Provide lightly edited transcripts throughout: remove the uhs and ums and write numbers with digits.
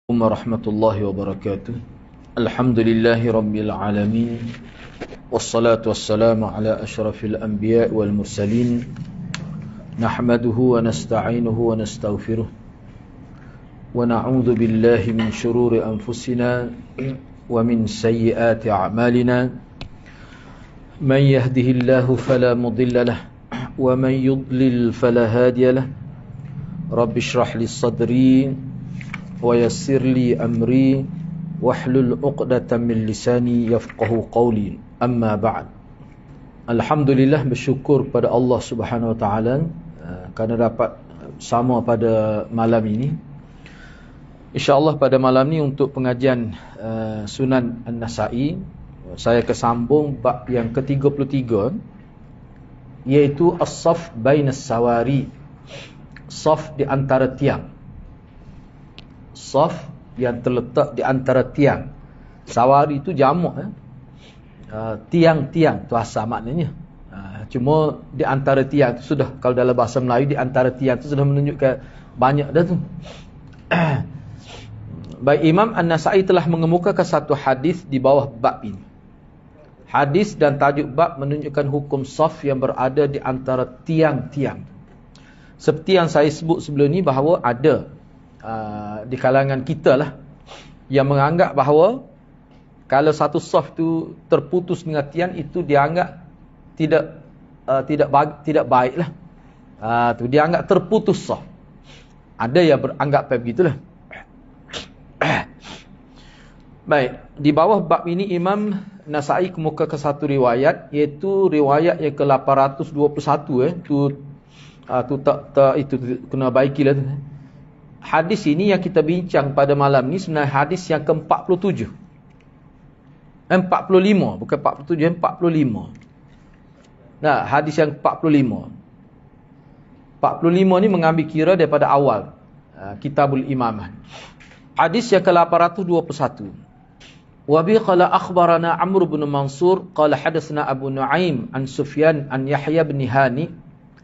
Warahmatullahi wabarakatuh. Alhamdulillahi rabbil alamin. Wassalatu wassalamu ala asyrafil anbiya wal mursalin. Nahmaduhu wa nasta'inuhu wa nastaghfiruh. Wa na'udzu billahi min shururi anfusina wa min sayyiati a'malina. Man yahdihillahu fala mudilla lahu wa man yudlil fala hadiya lahu. Rabbi shrah li sadri wa yassir li amri wahlul 'uqdatam min lisani yafqahu qawli. Amma ba'd. Alhamdulillah, bersyukur pada Allah Subhanahu wa taala kerana dapat sama pada malam ini. Insya-Allah pada malam ni untuk pengajian Sunan An-Nasa'i, saya kesambung bab yang ke-33, iaitu as-saf bainas sawari, saf di antara tiang. Saf yang terletak di antara tiang. Sawari itu jamak, tiang-tiang tu asal maknanya. Cuma di antara tiang tu sudah, kalau dalam bahasa Melayu di antara tiang tu sudah menunjukkan banyak dah tu. Baik, Imam An-Nasa'i telah mengemukakan satu hadis di bawah bab ini. Hadis dan tajuk bab menunjukkan hukum saf yang berada di antara tiang-tiang. Seperti yang saya sebut sebelum ni, bahawa ada di kalangan kita lah yang menganggap bahawa kalau satu saf tu terputus dengan tiang, itu dianggap tidak baik lah. Tu dianggap terputus saf. Ada yang beranggap begitulah. Baik, di bawah bab ini Imam Nasa'i kemukakan satu riwayat, iaitu riwayat yang ke-821. Itu kena baikilah tu. Hadis ini yang kita bincang pada malam ni sebenarnya hadis yang ke-47. 45, bukan 47, 45. Nah, hadis yang 45. 45 ni mengambil kira daripada awal Kitabul Imamah. Hadis yang ke-821. Wa bi qala akhbarana Amr bin Mansur qala hadatsana Abu Nuaim an Sufyan an Yahya bin Hani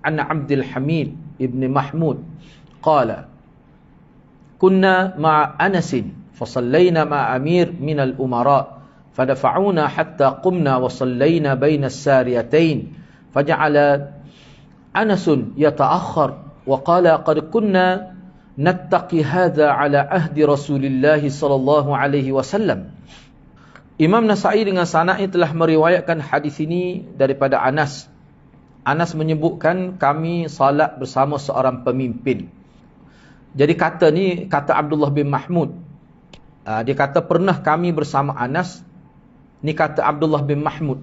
an Abdul Hamid ibn Mahmud qala kunna ma'a Anasin fasallayna ma'a amir minal umara fadafa'una hatta qumna wa sallayna baina as-sariyatain faja'ala Anasun yata'akhkhar wa qala qad kunna nattaqi hadha ala ahdi Rasulillah sallallahu alaihi wasallam. Imam Nasa'i dengan sanadnya telah meriwayatkan hadis ini daripada Anas. Anas menyebutkan kami salat bersama seorang pemimpin. Jadi kata Abdullah bin Mahmud. Dia kata pernah kami bersama Anas. Ni kata Abdullah bin Mahmud.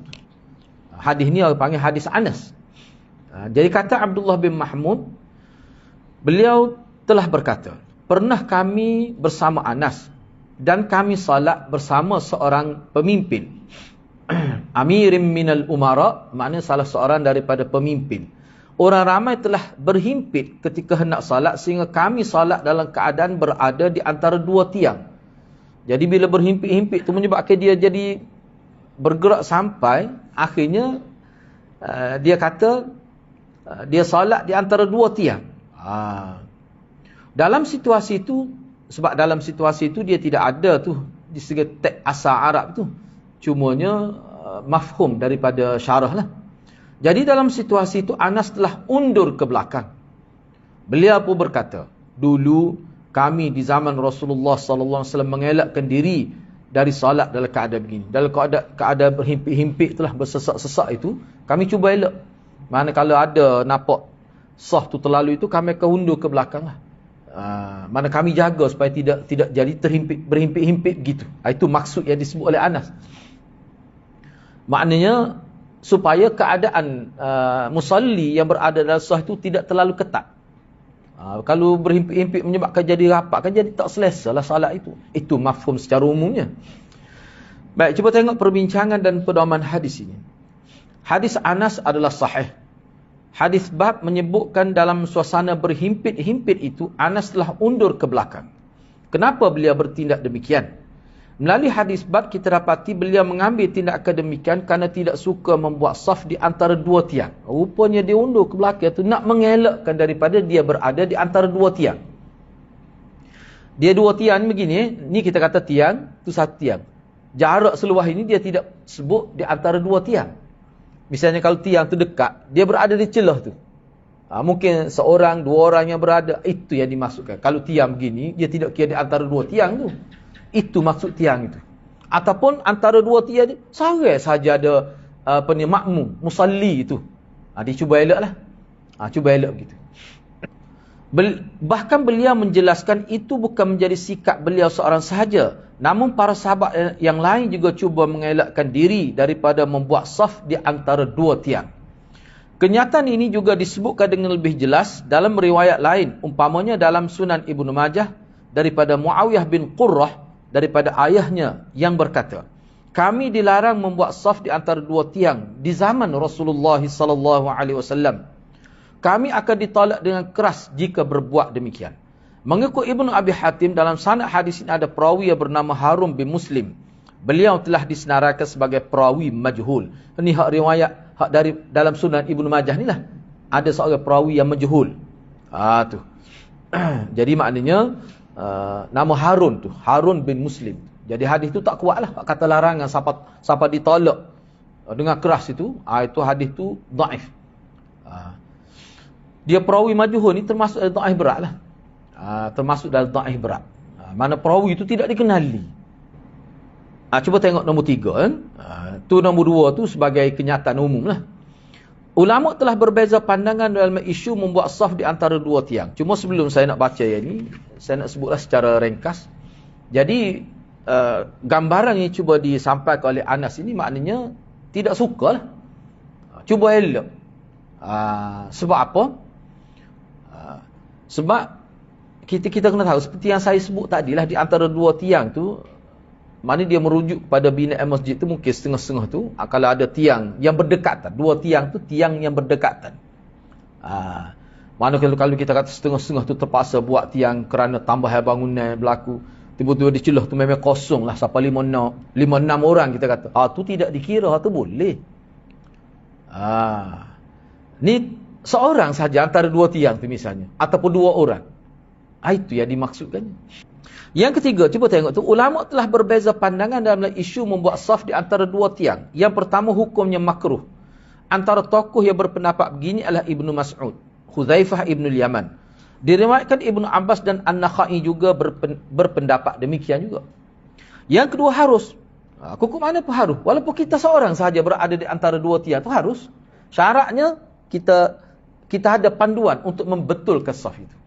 Hadis ni orang panggil hadis Anas. Jadi kata Abdullah bin Mahmud, beliau telah berkata, pernah kami bersama Anas dan kami salat bersama seorang pemimpin. Amirim minal umara, maknanya salah seorang daripada pemimpin. Orang ramai telah berhimpit ketika hendak salat, sehingga kami salat dalam keadaan berada di antara dua tiang. Jadi bila berhimpit-himpit itu menyebabkan dia jadi bergerak sampai akhirnya dia kata dia salat di antara dua tiang. Dalam situasi itu, sebab dalam situasi itu dia tidak ada tu di segi teks asal Arab tu, cumanya mafhum daripada syarah lah. Jadi dalam situasi itu Anas telah undur ke belakang. Beliau pun berkata, dulu kami di zaman Rasulullah sallallahu alaihi wasallam mengelakkan diri dari salat dalam keadaan begini. Dalam keadaan berhimpit-himpit telah bersesak-sesak itu, kami cuba elak. Mana kalau ada nampak saf tu terlalu itu, kami akan undur ke belakang lah. Mana kami jaga supaya tidak jadi berhimpit-himpit gitu. Itu maksud yang disebut oleh Anas. Maknanya supaya keadaan musalli yang berada dalam saf itu tidak terlalu ketat. Kalau berhimpit-himpit menyebabkan jadi rapat, kan jadi tak selesa lah salat itu. Itu mafhum secara umumnya. Baik, cuba tengok perbincangan dan pedoman hadis ini. Hadis Anas adalah sahih. Hadis bab menyebutkan dalam suasana berhimpit-himpit itu Anas telah undur ke belakang. Kenapa beliau bertindak demikian? Melalui hadis bab kita dapati beliau mengambil tindakan demikian kerana tidak suka membuat saf di antara dua tiang. Rupanya dia undur ke belakang itu nak mengelakkan daripada dia berada di antara dua tiang. Dia dua tiang begini, ni kita kata tiang, tu satu tiang. Jarak seluas ini dia tidak sebut di antara dua tiang. Misalnya kalau tiang tu dekat, dia berada di celah tu. Mungkin seorang, dua orang yang berada, itu yang dimaksudkan. Kalau tiang begini, dia tidak kira di antara dua tiang tu. Itu maksud tiang itu. Ataupun antara dua tiang tu, saja ada makmum, musalli itu. Dia cuba elak lah. Cuba elak begitu. Bahkan beliau menjelaskan itu bukan menjadi sikap beliau seorang sahaja. Namun para sahabat yang lain juga cuba mengelakkan diri daripada membuat saf di antara dua tiang. Kenyataan ini juga disebutkan dengan lebih jelas dalam riwayat lain. Umpamanya dalam Sunan Ibnu Majah daripada Muawiyah bin Qurrah daripada ayahnya yang berkata, kami dilarang membuat saf di antara dua tiang di zaman Rasulullah SAW. Kami akan ditolak dengan keras jika berbuat demikian. Mengikut Ibnu Abi Hatim, dalam sanad hadis ini ada perawi yang bernama Harum bin Muslim. Beliau telah disenaraikan sebagai perawi majhul. Ini hak riwayat hak dari dalam Sunan Ibnu Majah ni lah. Ada seorang perawi yang majhul. Tu. Jadi maknanya nama Harun tu, Harun bin Muslim. Jadi hadis tu tak kuat lah. Kata larangan siapa ditolak dengan keras itu, itu hadis tu dhaif. Dia perawi majhul ni termasuk dalam dhaif berat lah. Termasuk dalam dhaif berat. Mana perawi itu tidak dikenali. Cuba tengok nombor 3 kan. Tu nombor 2 tu sebagai kenyataan umum lah. Ulama telah berbeza pandangan dalam isu membuat saf di antara dua tiang. Cuma sebelum saya nak baca yang ni, saya nak sebutlah secara ringkas. Jadi gambaran yang cuba disampaikan oleh Anas ini maknanya tidak suka lah. Cuba elok. Sebab apa? Sebab kita kena tahu seperti yang saya sebut tadilah, di antara dua tiang tu, mana dia merujuk kepada binaan masjid tu mungkin setengah-setengah tu. Kalau ada tiang yang berdekatan, dua tiang tu tiang yang berdekatan. Mana kalau kita kata setengah-setengah tu terpaksa buat tiang kerana tambahan bangunan berlaku, tiba-tiba di celah tu memang kosong lah sampai 5-6 orang kita kata. Tu tidak dikira, tu boleh. Ni seorang saja antara dua tiang tu misalnya, ataupun dua orang. Itu yang dimaksudkan. Yang ketiga, cuba tengok tu, ulama telah berbeza pandangan dalam isu membuat saf di antara dua tiang. Yang pertama, hukumnya makruh. Antara tokoh yang berpendapat begini adalah Ibnu Mas'ud, Hudzaifah Ibnu Yaman. Diriwayatkan Ibnu Abbas dan An-Nakhai juga berpendapat demikian juga. Yang kedua, harus. Hukum mana pun harus. Walaupun kita seorang sahaja berada di antara dua tiang, itu harus. Syaratnya kita ada panduan untuk membetulkan saf itu.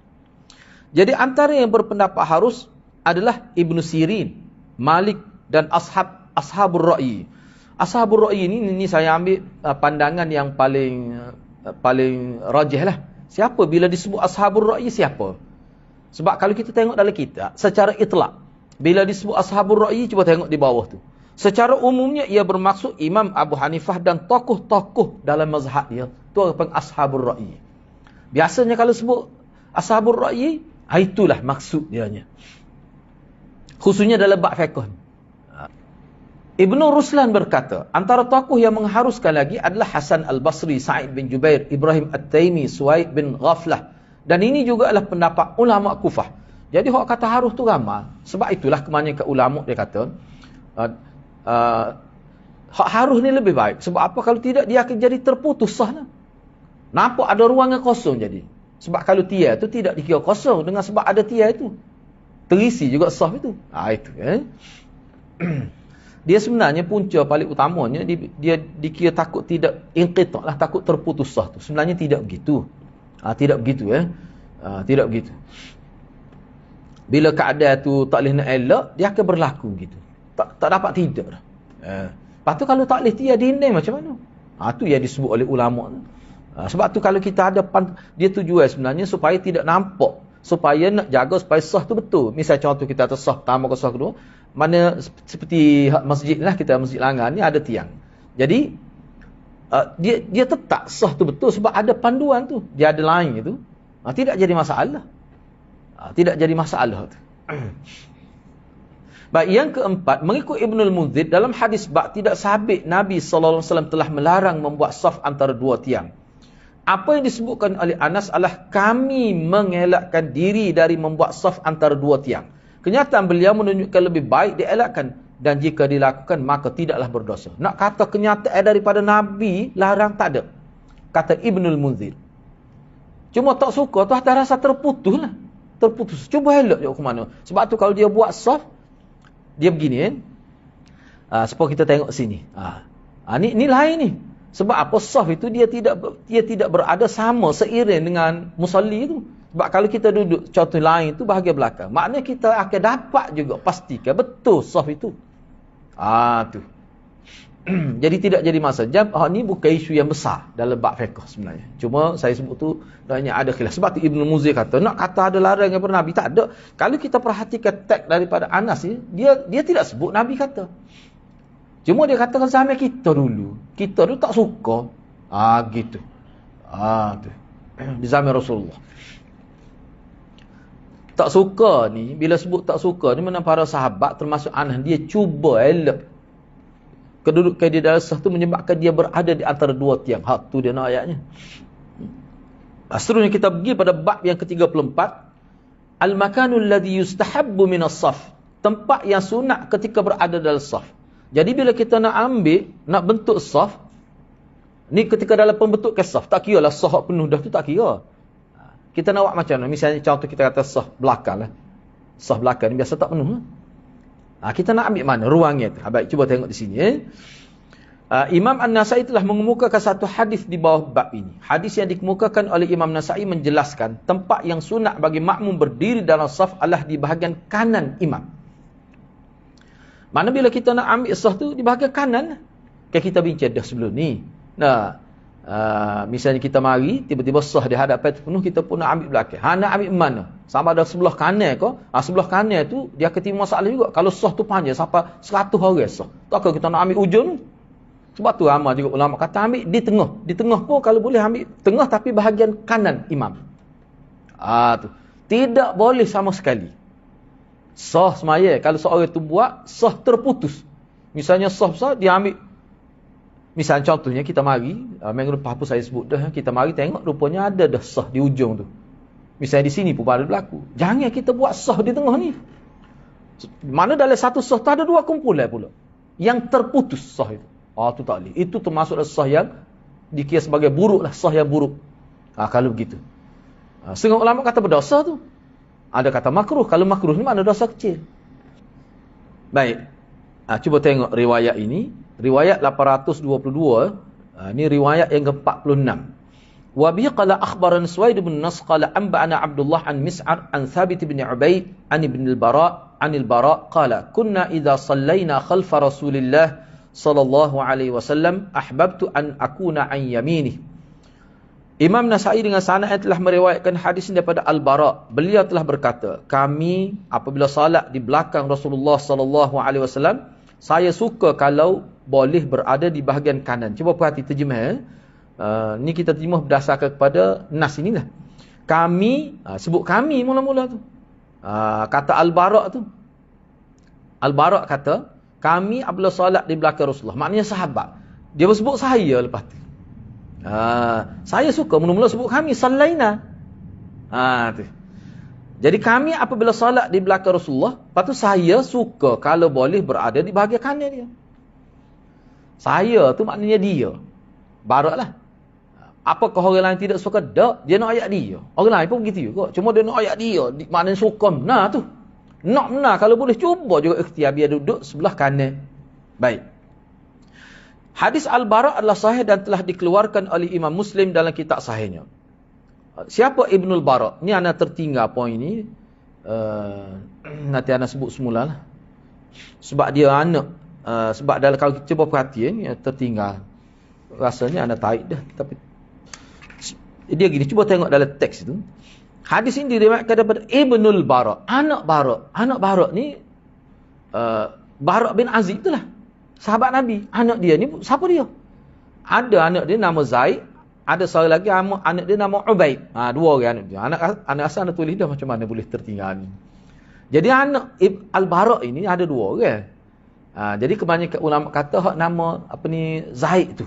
Jadi antara yang berpendapat harus adalah Ibnu Sirin, Malik dan Ashabur Ra'yi. Ashabur Ra'yi ini saya ambil pandangan yang paling rajih lah. Siapa bila disebut Ashabur Ra'yi, siapa? Sebab kalau kita tengok dalam kitab secara itlak, bila disebut Ashabur Ra'yi, cuba tengok di bawah tu. Secara umumnya ia bermaksud Imam Abu Hanifah dan tokoh-tokoh dalam mazhab dia. Tu apa Ashabur Ra'yi. Biasanya kalau sebut Ashabur Ra'yi, itulah maksud dianya. Khususnya dalam bab fiqh. Ibnu Ruslan berkata, antara tokoh yang mengharuskan lagi adalah Hasan Al-Basri, Sa'id bin Jubair, Ibrahim At-Taimi, Suwaid bin Ghaflah. Dan ini juga adalah pendapat ulama Kufah. Jadi orang kata harus tu ramai. Sebab itulah kebanyakan ulama dia kata, harus ni lebih baik. Sebab apa? Kalau tidak dia akan jadi terputus sah. Nampak ada ruangan kosong jadi. Sebab kalau tiang tu tidak dikira kosong dengan sebab ada tiang itu. Terisi juga sah itu. Itu kan. Dia sebenarnya punca paling utamanya dia dikira takut tidak inqita lah, takut terputus sah tu. Sebenarnya tidak begitu. Tidak begitu tidak begitu. Bila keadaan tu tak boleh nak elak, dia akan berlaku gitu. Tak dapat tidak dah. Lepas tu kalau tak boleh tiang dinding macam mana? Tu yang disebut oleh ulama tu. Sebab tu kalau kita ada dia tujuan sebenarnya supaya tidak nampak, supaya nak jaga supaya sah tu betul. Misal contoh kita atas sah pertama ke sah kedua, mana seperti masjid lah, kita masjid Langan ni ada tiang. Jadi dia tetap sah tu betul sebab ada panduan tu, dia ada line itu. Tidak jadi masalah. Tidak jadi masalah tu. Baik, yang keempat, mengikut Ibnul Munzir dalam hadis bab tidak sabit Nabi SAW telah melarang membuat saf antara dua tiang. Apa yang disebutkan oleh Anas adalah kami mengelakkan diri dari membuat saf antara dua tiang. Kenyataan beliau menunjukkan lebih baik dielakkan, dan jika dilakukan maka tidaklah berdosa. Nak kata kenyataan daripada Nabi larang, tak ada. Kata Ibnul Munzir. Cuma tak suka tu atas rasa terputus lah. Terputus. Cuba elok je ke mana. Sebab tu kalau dia buat soft, dia begini kan. Supaya kita tengok sini. Ni lain ni. Sebab apa? Soft itu dia tidak berada sama seiring dengan musalli tu. Sebab kalau kita duduk contoh lain tu bahagian belakang, maknanya kita akan dapat juga pastikan betul soft itu. Tu. Jadi tidak jadi masalah. Ni bukan isu yang besar dalam bab fiqh sebenarnya. Cuma saya sebut tu banyak ada khilaf. Sebab tu Ibnu Munzir kata, nak kata ada larang daripada Nabi, tak ada. Kalau kita perhatikan teks daripada Anas ni, dia tidak sebut Nabi kata. Cuma dia katakan zaman kita dulu. Kita dulu tak suka. Gitu. Tu. Di zaman Rasulullah. Tak suka ni, bila sebut tak suka ni, mana para sahabat termasuk Anas, dia cuba elok kedudukan dia dalam sah tu menyebabkan dia berada di antara dua tiang. Tu dia nak ayatnya. Seterusnya kita pergi pada bab yang ke-34. Al-makanul ladhi yustahabbu minas saf. Tempat yang sunat ketika berada dalam saf. Jadi bila kita nak ambil, nak bentuk saf, ni ketika dalam pembentukan saf, tak kira lah saf penuh dah tu, tak kira. Kita nak buat macam mana? Misalnya contoh kita kata saf belakang lah. Saf belakang ni biasa tak penuh lah. Kita nak ambil mana ruangnya tu. Baik, cuba tengok di sini. Imam An-Nasai telah mengemukakan satu hadis di bawah bab ini. Hadis yang dikemukakan oleh Imam Nasai menjelaskan tempat yang sunat bagi makmum berdiri dalam saf adalah di bahagian kanan imam. Mana bila kita nak ambil saf tu di bahagian kanan, kan kita bincang dah sebelum ni. Misalnya kita mari, tiba-tiba sah di hadapan tu penuh, kita pun nak ambil belakang. Nak ambil mana? Sama ada sebelah kanan ke? Sebelah kanan tu, dia ketimpa masalah juga. Kalau sah tu panjang, sampai 100 orang sah. Takkan kita nak ambil ujung? Sebab tu ramai juga ulama kata ambil di tengah. Di tengah pun kalau boleh ambil tengah, tapi bahagian kanan imam. Tu. Tidak boleh sama sekali. Sah semaya, kalau seorang tu buat, sah terputus. Misalnya sah besar, dia ambil. Misalnya contohnya kita mari, minggu lepas apa saya sebut dah, kita mari tengok rupanya ada dah sah di ujung tu. Misalnya di sini pun ada berlaku. Jangan kita buat sah di tengah ni. Mana dalam satu sah tu ada dua kumpulan pula. Yang terputus sah itu. Tu tak boleh. Itu termasuk sah yang dikira sebagai buruk lah, sah yang buruk. Kalau begitu. Setengah ulama kata berdosa tu. Ada kata makruh. Kalau makruh ni mana dosa kecil. Baik. Cuba tengok riwayat ini. Riwayat 822. Ini riwayat yang ke-46. Wa bi qala akhbarana Suwaid bin Nas qala anba'ana Abdullah an Mis'ar an Thabit bin Ubayd an ibn al-Bara' an al-Bara' qala kunna idza sallayna khalfa Rasulillah sallallahu alaihi wasallam ahbabtu an akuna an yaminih. Imam Nasai dengan sanad telah meriwayatkan hadis daripada Al-Bara'. Beliau telah berkata, kami apabila salat di belakang Rasulullah sallallahu alaihi wasallam, saya suka kalau boleh berada di bahagian kanan. Cuba perhati terjemah. Ni kita terjemah berdasarkan kepada nas inilah. Kami, sebut kami mula-mula tu. Kata Al-Bara' tu. Al-Bara' kata, kami apabila salat di belakang Rasulullah. Maknanya sahabat. Dia sebut saya lepas tu. Saya suka mula-mula sebut kami. Sallaina. Tu. Jadi kami apabila salat di belakang Rasulullah, lepas tu saya suka kalau boleh berada di bahagian kanan dia. Saya tu maknanya dia. Barak lah. Apakah orang lain tidak suka? Tak. Dia nak ayat dia. Orang lain pun begitu juga. Cuma dia nak ayat dia. Maknanya suka benar tu. Nak benar. Kalau boleh cuba juga ikhtiar biar duduk sebelah kanan. Baik. Hadis Al-Bara' adalah sahih dan telah dikeluarkan oleh Imam Muslim dalam kitab sahihnya. Siapa Ibnul Bara'? Ni anda tertinggal poin ni. Nanti anda sebut semula lah. Sebab dia anak. Sebab dalam kalau kita cuba perhatian, tertinggal. Rasanya anda tarik dah. Tapi dia gini, cuba tengok dalam teks itu. Hadis ini diriwayatkan daripada Ibnul Bara'. Anak Bara'. Anak Bara' ni Bara' bin Azib itulah. Sahabat Nabi. Anak dia ni, siapa dia? Ada anak dia nama Zaid. Ada seorang lagi anak dia nama Ubaid. Dua orang anak dia. Anak asal anda tulis dah macam mana boleh tertinggal ni. Jadi anak Al-Bara' ini ada dua orang. Jadi kebanyakan ulama kata hak nama Zaid tu.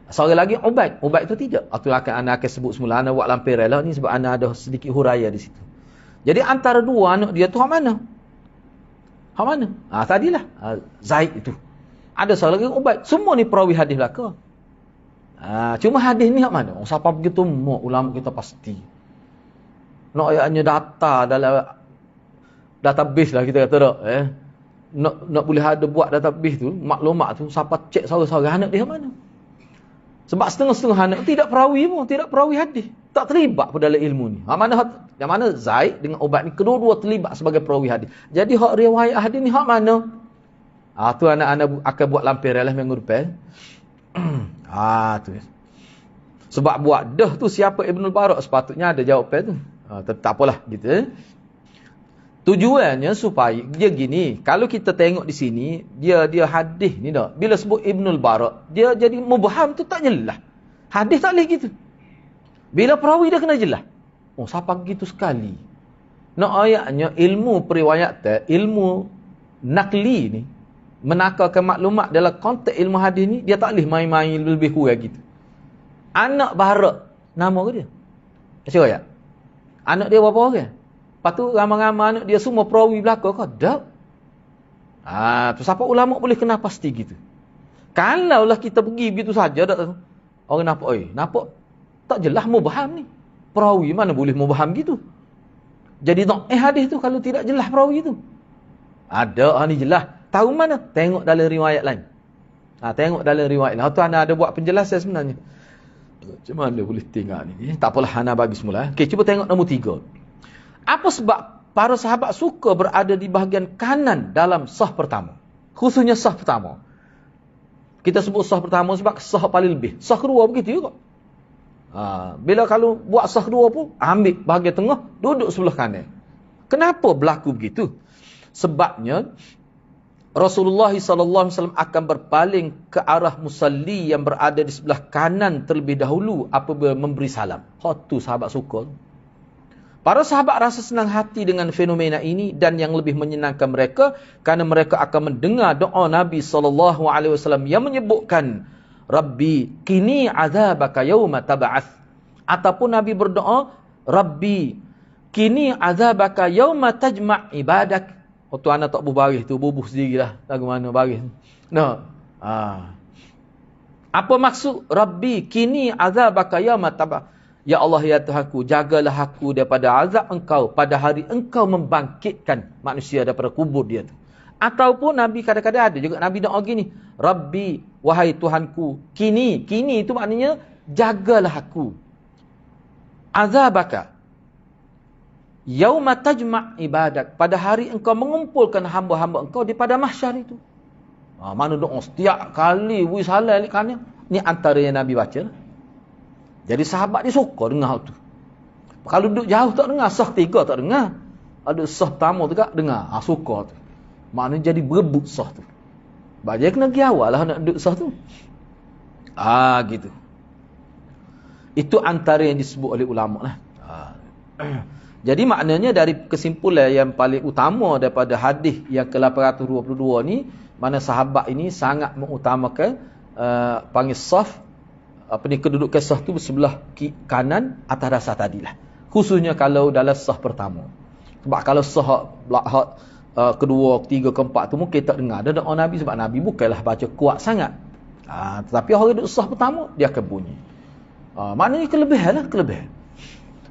Seorang lagi Ubaid. Ubaid tu tidak. Itulah akan anda akan sebut semula. Anda buat lampiran lah ni sebab anda ada sedikit huraian di situ. Jadi antara dua anak dia tu hak mana? Hak mana? Tadilah Zaid itu. Ada salah lagi Ubaid. Semua ni perawi hadis belaka. Cuma hadis ni hak mana? Siapa begitu mu ulama kita pasti. Nak ayatnya data dalam database lah kita kata tak. Nak boleh ada buat database tu, maklumat tu, siapa cek saudara-saudara anak dia mana. Sebab setengah-setengah anak tidak perawi pun, tidak perawi hadis. Tak terlibat pun dalam ilmu ni. Yang mana Zaid dengan Ubaid ni kedua-dua terlibat sebagai perawi hadis. Jadi hak riwayat hadis ni hak mana? Tu anak-anak akan buat lampiran lah minggu depan. Tu. Sebab buat dah tu siapa Ibnul Barak sepatutnya ada jawapan tu. Tak apalah gitu. Tujuannya supaya dia gini, kalau kita tengok di sini, dia hadis ni dah. Bila sebut Ibnul Barak, dia jadi mubham tu tak jelas. Hadis tak boleh gitu. Bila perawi dia kena jelas. Siapa gitu sekali. Nak ayatnya ilmu periwayatan, ilmu nakli ni, menakalkan maklumat dalam konteks ilmu hadis ni, dia tak boleh main-main lebih kurang gitu. Anak Barak, nama ke dia? Siapa ya? Anak dia berapa orang? Lepas tu ramai-ramai anak dia semua perawi belaka ke? Tak. Tu siapa ulama boleh kena pasti gitu. Kalaulah kita pergi begitu saja, orang nampak tak jelas mubham ni. Perawi mana boleh mubham gitu. Jadi hadis tu kalau tidak jelas perawi tu. Ada ni jelas. Tahu mana? Tengok dalam riwayat lain. Tengok dalam riwayat lain. Tu ana ada buat penjelasan sebenarnya. Macam mana boleh tengok ni? Tak apalah, ana bagi semula. Okey, cuba tengok nombor 3. Apa sebab para sahabat suka berada di bahagian kanan dalam sah pertama? Khususnya sah pertama. Kita sebut sah pertama sebab sah paling lebih. Sah kedua begitu juga. Bila kalau buat sah kedua pun, ambil bahagian tengah, duduk sebelah kanan. Kenapa berlaku begitu? Sebabnya, Rasulullah SAW akan berpaling ke arah musalli yang berada di sebelah kanan terlebih dahulu apabila memberi salam. Tu sahabat suka. Para sahabat rasa senang hati dengan fenomena ini dan yang lebih menyenangkan mereka kerana mereka akan mendengar doa Nabi SAW yang menyebutkan Rabbi kini azabaka yawma tab'ath. Ataupun Nabi berdoa Rabbi kini azabaka yawma tajma' ibadak. Tu anak tak berbaris tu, bubuh sendirilah lagu mana baris. Apa maksud Rabbi kini azabaka yawma tab'ath? Ya Allah, ya Tuhanku, jagalah aku daripada azab engkau pada hari engkau membangkitkan manusia daripada kubur dia tu. Ataupun Nabi kadang-kadang ada juga Nabi doa gini, Rabbi, wahai Tuhanku, kini itu maknanya jagalah aku. Azabaka yauma tajma' ibadak, pada hari engkau mengumpulkan hamba-hamba engkau di pada mahsyar itu. Mana doa setiap kali wis halal kan ni antara yang Nabi baca. Jadi sahabat dia suka dengar hal tu. Kalau duduk jauh tak dengar, sah 3 tak dengar. Ada sah pertama tu tak dengar, suka tu. Maknanya jadi berebut sah tu. Baca kena pergi awal lah nak duduk sah tu. Gitu. Itu antara yang disebut oleh ulama lah. Jadi maknanya dari kesimpulan yang paling utama daripada hadis yang ke-822 ni, mana sahabat ini sangat mengutamakan panggil saf, kedudukan sah tu sebelah kanan atas dasar tadilah. Khususnya kalau dalam sah pertama. Sebab kalau sah kedua, ketiga, keempat tu mungkin tak dengar. Ada doa Nabi sebab Nabi bukanlah baca kuat sangat. Tetapi orang duduk sah pertama, dia akan bunyi. Maknanya kelebihan lah, kelebihan.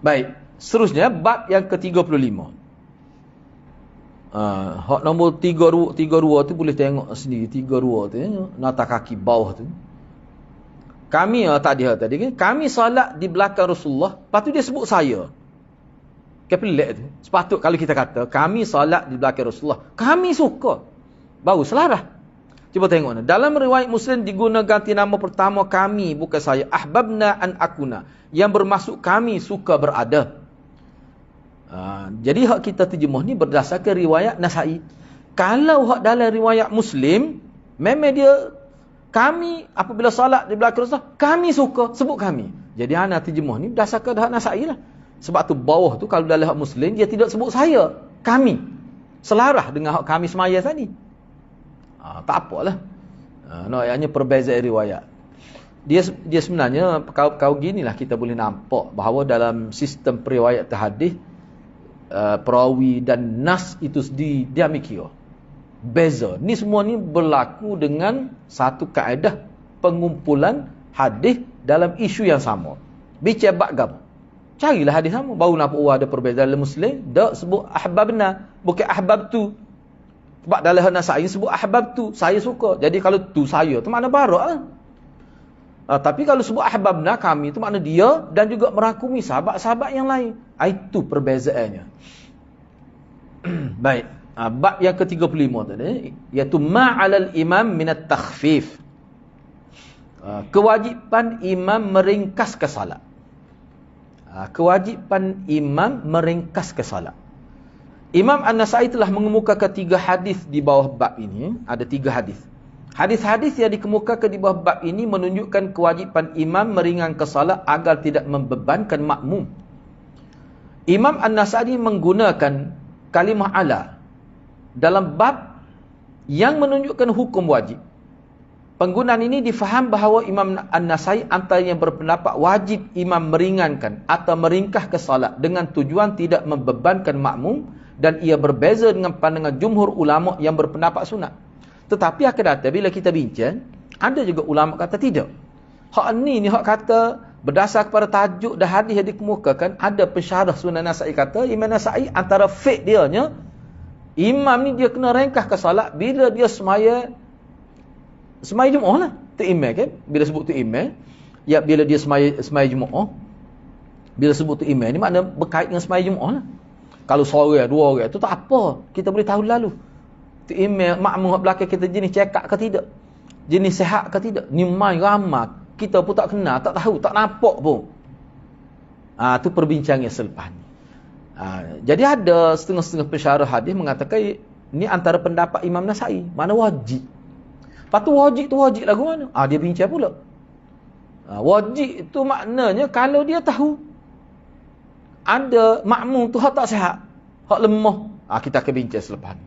Baik, seterusnya bab yang ke-35. Hak nombor 32 tu boleh tengok sendiri. 32 tu, nota kaki bawah tu. Kami tadi kan, kami solat di belakang Rasulullah, lepas tu dia sebut saya. Kepelik tu. Sepatut kalau kita kata kami solat di belakang Rasulullah, kami suka, baru selarah. Cuba tengok ni. Dalam riwayat Muslim digunakan ganti nama pertama kami, bukan saya. Ahbabna an akuna, yang bermaksud kami suka berada. Jadi hak kita terjemah ni berdasarkan riwayat Nasa'i. Kalau hak dalam riwayat Muslim, memang dia kami apabila salat di belakang Rasulullah, kami suka sebut kami. Jadi ana terjemah ni berdasarkan hak Nasa'i lah. Sebab tu bawah tu kalau dalam hak Muslim dia tidak sebut saya, kami. Selarah dengan hak kami semaya tadi. Tak apalah. Ayatnya perbezaan riwayat. Dia sebenarnya kau ginilah kita boleh nampak bahawa dalam sistem periwayat hadis perawi dan nas itu sendiri dia ambil kira. Beza. Ni semua ni berlaku dengan satu kaedah pengumpulan hadis dalam isu yang sama. Bicara bab gapo? Carilah hadis sama. Baru nampak ada perbezaan dalam Muslim. Dak sebut ahbabna, bukan ahbabtu. Sebab dalam Nasai sebut ahbabtu, saya suka. Jadi kalau tu saya, tu makna barak lah. Tapi kalau sebut ahbabna, kami, tu makna dia dan juga merangkumi sahabat-sahabat yang lain. Itu perbezaannya. Baik. Bab yang ke-35 tadi, iaitu ma'alal imam minat takhfif. Kewajipan imam meringkas ke salat. Kewajipan imam meringkas ke salat. Imam An-Nasai telah mengemukakan 3 hadis di bawah bab ini. Ada 3 hadis. Hadis-hadis yang dikemukakan di bawah bab ini menunjukkan kewajipan imam meringankan salat agar tidak membebankan makmum. Imam An-Nasai menggunakan kalimah ala dalam bab yang menunjukkan hukum wajib. Penggunaan ini difaham bahawa Imam An-Nasai antara yang berpendapat wajib imam meringankan atau meringkas ke salat dengan tujuan tidak membebankan makmum, dan ia berbeza dengan pandangan jumhur ulama yang berpendapat sunat. Tetapi akan datang bila kita bincang, ada juga ulama kata tidak. Hak ni hak kata berdasar kepada tajuk dan hadis yang dikemukakan. Ada pensyarah Sunan Nasai kata Imam Nasai antara fiqh dia nya, imam ni dia kena ringkas ke salat bila dia semaya Jumaat lah. Tu imam kan? Bila sebut tu imam, ya bila dia semaya Jumaat. Bila sebut tu imam ni makna berkait dengan semaya Jumaat lah. Kalau seorang, 2 orang tu tak apa. Kita boleh tahu lalu. Tu imam makmum belakang kita jenis cekak ke tidak? Jenis sehat ke tidak? Ni mai ramai. Kita pun tak kenal, tak tahu, tak nampak pun. Tu perbincangan selepas ni. Jadi ada setengah-setengah pensyarah hadis mengatakan ni antara pendapat Imam Nasai, mana wajib. Lepas tu wajib lagu mana? Dia bincang pula. Wajib tu maknanya kalau dia tahu ada makmum tu hak tak sihat, hak lemah, kita akan bincang selepas ni.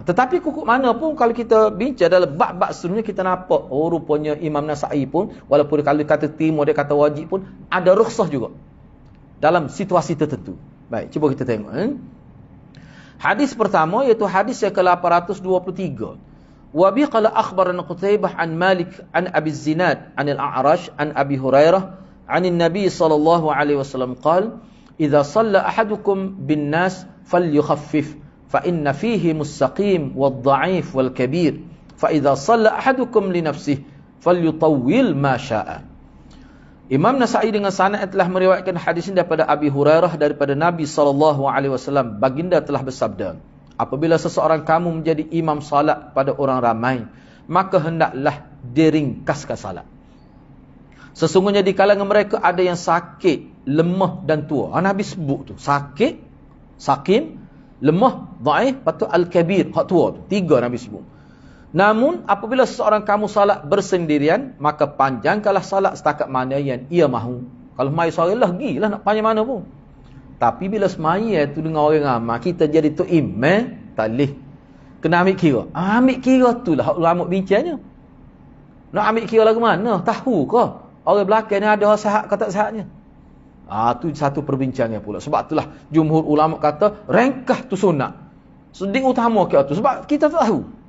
Tetapi kukuk mana pun kalau kita bincang dalam bab-bab sebelumnya, kita nampak rupanya Imam Nasai pun walaupun kalau kata timur dia kata wajib pun ada rukhsah juga dalam situasi tertentu. Baik, cuba kita tengok. Hadis pertama iaitu hadis yang ke-823. Wa bi qala akhbarana Qutaibah an Malik an Abi Zinad an al-A'raj an Abi Hurairah an an-Nabi sallallahu alaihi wasallam qala idza shalla ahadukum bin nas falyukhaffif fa inna fihi mustaqim wad-dha'if wal-kabir fa idza shalla ahadukum li nafsihi falyutawwil ma syaa. Imam Nasai dengan sanad telah meriwayatkan hadis ini daripada Abi Hurairah daripada Nabi sallallahu alaihi wasallam, baginda telah bersabda, apabila seseorang kamu menjadi imam salat pada orang ramai, maka hendaklah diringkaskan salat. Sesungguhnya di kalangan mereka ada yang sakit, lemah dan tua. Nabi sebut tu, sakit, sakim, lemah, dhaif, patut al-kabir, hak tua tu. 3 Nabi sebut. Namun apabila seseorang kamu salat bersendirian, maka panjangkanlah salat setakat mana yang ia mahu. Kalau mai seorang lah gilah nak panjang mana pun. Tapi bila semaya tu dengan orang ramai, kita jadi tu imam, tak boleh. Kena ambil kira. Ambil kira tu lah ulama bincangnya. Nak ambil kira lagu mana? Tahu ke orang belakang ni ada sihat ke tak sihatnya? Tu satu perbincangan pula. Sebab itulah jumhur ulama kata ringkas tu sunat. Seding utama ke tu sebab kita tak tahu.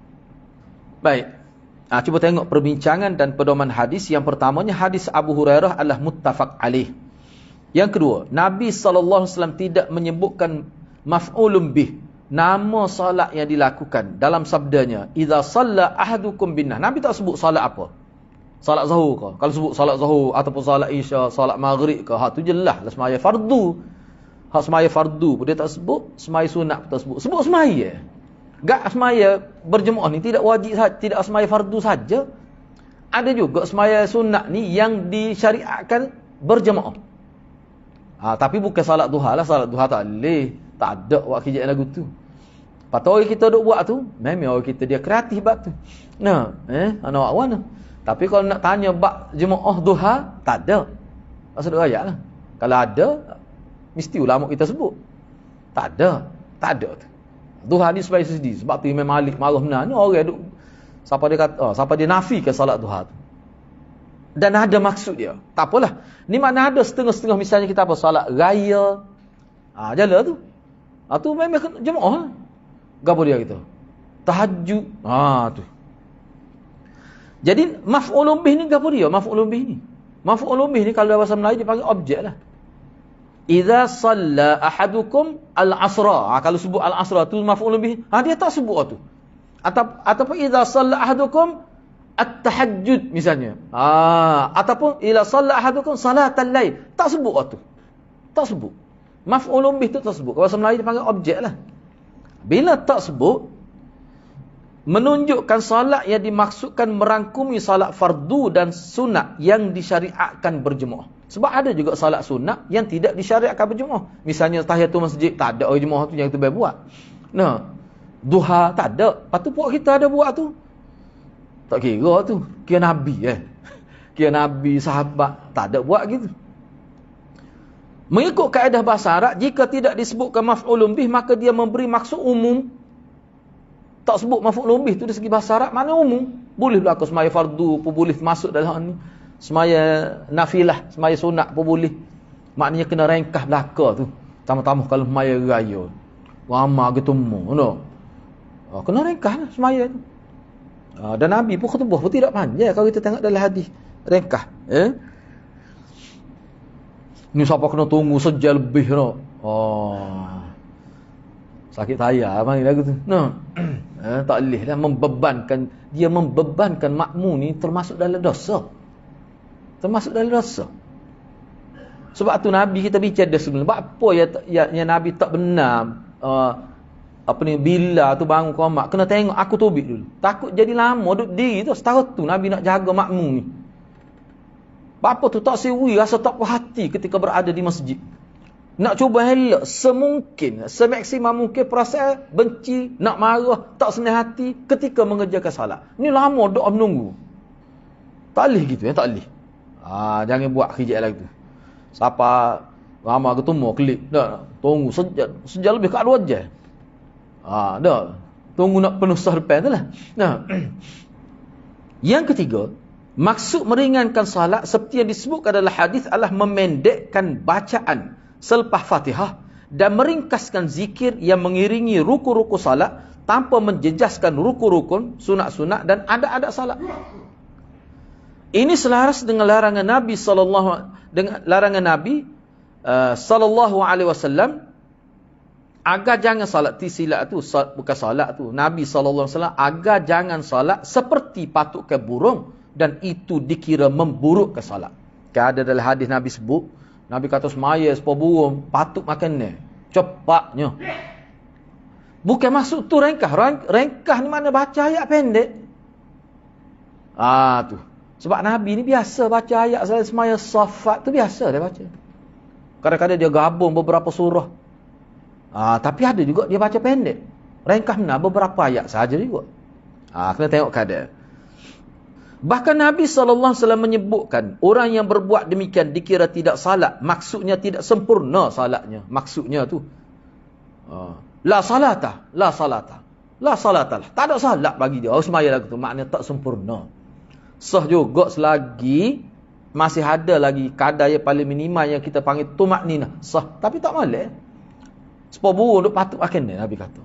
Baik. Cuba tengok perbincangan dan pedoman hadis. Yang pertamanya hadis Abu Hurairah adalah muttafaq alaih. Yang kedua, Nabi SAW tidak menyebutkan maf'ulun bih, nama salat yang dilakukan dalam sabdanya, idza shalla ahadukum binnah. Nabi tak sebut salat apa? Salat zuhur ke? Kalau sebut salat zuhur ataupun salat isya, salat maghrib ke, tu jelas lah semaya fardu. Hak semaya fardu pun dia tak sebut, semaya sunat pun tak sebut. Sebut semaya. Gak semaya berjemaah ni tidak wajib saja, tidak semaya fardu saja. Ada juga semaya sunat ni yang disyariatkan berjemaah. Tapi bukan salat duha lah. Salat duha tak boleh. Tak ada buat kerja lagu tu. Patut orang kita duk buat tu, memang orang kita dia kreatif bab tu. Anak awak mana? Tapi kalau nak tanya bab jemaah duha, tak ada. Maksud ayat lah. Kalau ada, mesti ulama kita sebut. Tak ada. Tak ada tu. Duha ni supaya sedih. Sebab tu Imam Malik marah benar. Ni orang duk, siapa dia nafi ke salat duha tu. Dan ada maksud dia. Tak apalah. Ni makna ada setengah-setengah misalnya kita apa? Salat raya. Jala tu. Tu memang jemaah. Gapo dia gitu? Tahajud. Tu. Jadi maf'ulun bih ni gapo dia? Maf'ulun bih ni. Maf'ulun bih ni kalau dalam bahasa Melayu dipanggil objek lah. Idza shalla ahadukum al-asra. Kalau sebut al-asra tu maf'ulun bih. Dia tak sebut tu. Ataupun idza shalla ahadukum at-tahajjud misalnya. Ataupun idza shalla ahadukum salatal lail. Tak sebut tu. Tak sebut. Maf'ulun bih tu tak sebut. Kalau bahasa Melayu dipanggil objek lah. Bila tak sebut, menunjukkan salat yang dimaksudkan merangkumi salat fardu dan sunat yang disyariatkan berjemaah. Sebab ada juga salat sunat yang tidak disyariatkan berjemaah. Misalnya tahiyatul masjid, tak ada orang jemaah tu yang terbaik buat. Duha tak ada. Lepas tu puak kita ada buat tu. Tak kira tu. Kira Nabi Kira Nabi, sahabat, tak ada buat gitu. Mengikut kaedah bahasa Arab, jika tidak disebutkan maf'ulun bih, maka dia memberi maksud umum. Tak sebut maf'ulun bih tu dari segi bahasa Arab, mana umum. Boleh berlaku semaya fardu pun boleh masuk dalam ni. Semaya nafilah, semaya sunat pun boleh. Maknanya kena rengkah belaka tu. Tambah-tambah kalau semaya raya. Ramah ketemu. Kena rengkah lah semaya tu. Dan Nabi pun khutbah pun tidak panjang kalau kita tengok dalam hadis. Rengkah. Ni siapa kena tunggu sejam lebih sakit tayar mana lagu tu. Tak boleh lah membebankan. Dia membebankan makmum ni termasuk dalam dosa. Termasuk dalam dosa. Sebab tu Nabi kita bicara dah sebelum. Sebab apa yang Nabi tak benar bila tu bangun qomat kena tengok aku tubik dulu. Takut jadi lama duduk diri tu. Setahun tu Nabi nak jaga makmum ni. Bapa tu tak sewi, rasa tak puas hati ketika berada di masjid. Nak cuba elak semungkin, semaksimal mungkin perasaan benci, nak marah, tak senang hati ketika mengerjakan salat. Ni lama doa menunggu. Tak boleh gitu tak boleh. Jangan buat kerja lagi tu. Siapa ramai ketemu klik, dah tunggu sejam lebih kat 2 jam. Dah. Tunggu nak penuh sah depan tu lah. Yang ketiga, maksud meringankan salat seperti yang disebutkan dalam hadis adalah memendekkan bacaan selepas Fatihah dan meringkaskan zikir yang mengiringi ruku-ruku salat tanpa menjejaskan ruku-rukun, sunat-sunat dan adat-adat salat. Ini selaras dengan larangan Nabi sallallahu alaihi wasallam agar jangan salat silap tu, bukan salat tu. Nabi sallallahu alaihi wasallam agar jangan salat seperti patukkan burung dan itu dikira memburukkan salat. Ada dalam hadis Nabi sebut, Nabi kata semaya sepuluh burung patut makan ni. Cepatnya. Bukan maksud tu rengkah. Rengkah ni mana baca ayat pendek. Tu. Sebab Nabi ni biasa baca ayat semaya safat tu biasa dia baca. Kadang-kadang dia gabung beberapa surah. Tapi ada juga dia baca pendek. Rengkah benar beberapa ayat sahaja juga. Kena tengok keadaan. Bahkan Nabi SAW menyebutkan orang yang berbuat demikian dikira tidak salat. Maksudnya tidak sempurna salatnya. Maksudnya tu. La salata. La salata. La salata lah. Tak ada salat bagi dia. Semaya lagu tu. Maknanya tak sempurna. Sah juga selagi masih ada lagi kadar yang paling minimal yang kita panggil tumak nina. Sah. Tapi tak malih. 10 burung duk patut makan ni Nabi kata.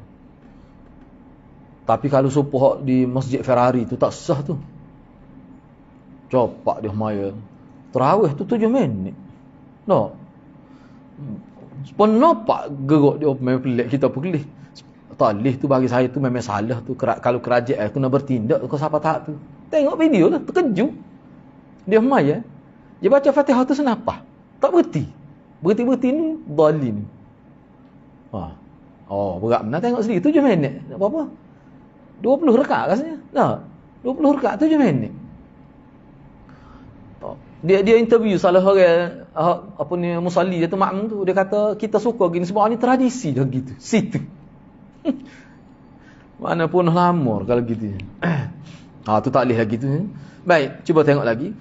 Tapi kalau subuh di Masjid Ferrari tu tak sah tu. Copak dia maya. Terawih tu 7 minit. Nampak geruk dia memang pelik kita pelik. Talih tu bagi saya tu memang salah tu. Kalau kerajaan kena bertindak kau siapa tak tu. Tengok video lah terkejut. Dia maya. Dia baca Fatihah tu senapah. Tak berhenti. Berhenti ni zalim. Berat benar tengok sendiri 7 minit. Berapa? 20 rakaat rasanya. 20 rakaat 7 minit. Dia interview salah orang musalli dia tu makmum tu, dia kata kita suka gini sebab ni tradisi dah gitu. Situ. Mana pun lama kalau gitu. Tu tak boleh lagi tu. Baik, cuba tengok lagi.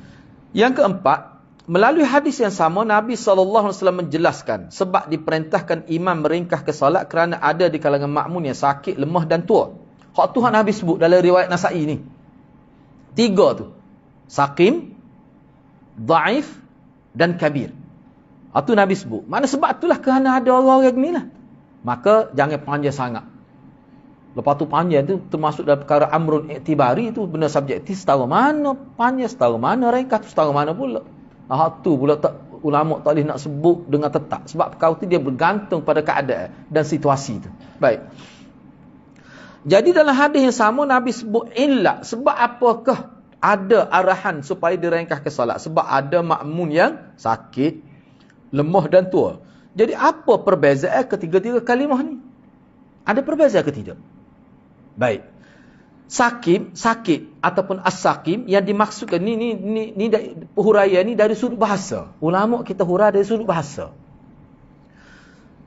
Yang keempat, melalui hadis yang sama Nabi SAW menjelaskan sebab diperintahkan imam meringkah ke salat kerana ada di kalangan makmum yang sakit, lemah dan tua. Hak Tuhan Nabi sebut dalam riwayat Nasa'i ni. 3 tu. Saqim, dhaif dan kabir. Itu Nabi sebut. Mana sebab itulah kerana ada orang-orang ni lah. Maka jangan panjang sangat. Lepas tu panjang tu termasuk dalam perkara amrun iktibari tu, benda subjektif, setara mana panjang, setara mana ringkas, setara mana pula. Tu pula ulama tak boleh nak sebut dengan tetap. Sebab perkara tu dia bergantung pada keadaan dan situasi tu. Baik. Jadi dalam hadis yang sama Nabi sebut illah. Sebab apakah ada arahan supaya direngkah ke solat? Sebab ada makmun yang sakit, lemah dan tua. Jadi apa perbezaan ketiga-tiga kalimah ni? Ada perbezaan ke tidak? Baik. Sakit ataupun as-sakim yang dimaksudkan ni huraian ni dari sudut bahasa. Ulama kita hurai dari sudut bahasa.